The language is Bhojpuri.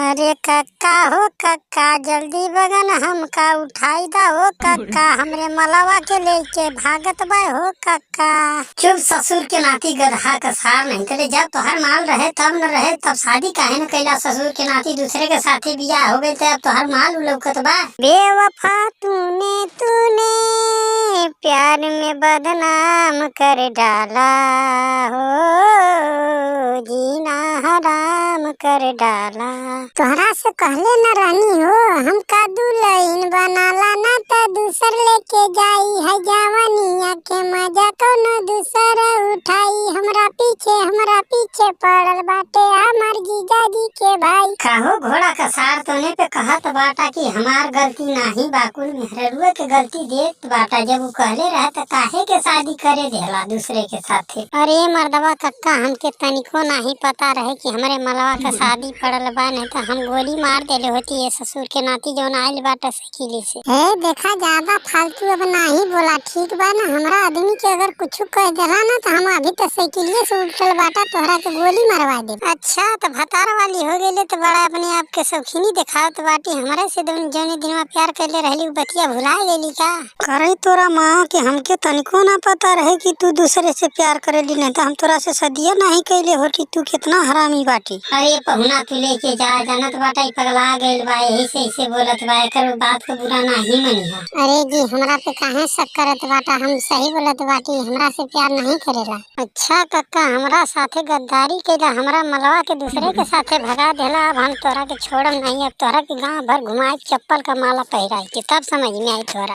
अरे कक्का हो कक्का, जल्दी बगन हमका उठाई दा हो कक्का, हमरे मलवा के लेके भागत बा हो कक्का। चुप ससुर के नाती गधा कसार, नहीं करे जब तोहर माल रहे तब न रहे तब शादी काहे न कैला। ससुर के नाती दूसरे के साथे बियाह हो गए अब तोहर माल लौकत बा। बेवफा तूने प्यार में बदनाम कर डाला हो, जीना हराम कर डाला। तोहरा से कहले न रानी हो हमका दुल्हन बनाला, ना त दूसर लेके जाई है जवानिया के मजा कोनो दूसर उठाई। हमरा पीछे पड़ल बाटे हमार जीजाजी के भाई। काहो घोड़ा कसार, तोने पे कहत बाटा कि हमार गलती नाही बाकुल मेहरुआ के गलती देत बाटा। जब वो कहले रहे त काहे के शादी करे देला दूसरे के साथे। अरे मर्दवा कक्का, हमके तनिको नहीं पता रहे कि हमरे मलवा का शादी पड़ल बा, नहीं तो हम गोली मार देले होती है ससुर के नाती जौन आइल बाटा सकीली से। देखा ज्यादा फालतू अब नहीं बोला, ठीक बा ना। हमरा आदमी के अगर कुछ कह देला ना तो हम अभी तो साइकिलिए से उठल बाटा तोहरा के गोली मरवा दे। अच्छा तो भतार वाली हो गई तो बड़ा अपने आप के शौकीनी दिखावत बाटी। हमारे से जौने दिन में प्यार करले रहली बतिया भुला गेली का। करे तोरा माँ के हमके तनिको ना पता रहे कि तू दूसरे से प्यार करेली, नहीं तो हम तोरा से सदिया नहीं कैले होती। तू कितना हरामी बाटी। अरे पहुना तू लेके जा जानत बाटा पगला गइल बा, यही से ऐसे बोलत बा, एकर बात को बुरा नहीं मनिहा। अरे जी हमरा पे काहे शक करत बाटा, हम सही बोलत बाटी, हमरा से प्यार नहीं करेला। अच्छा कक्का, हमरा साथे गद्दारी केला, हमरा मलवा के दूसरे के साथे भगा देला। अब हम तोरा के छोड़म नहीं, अब तोरा के गांव भर घुमाए चप्पल का माला पहिराई के तब समझ में आई तोरा।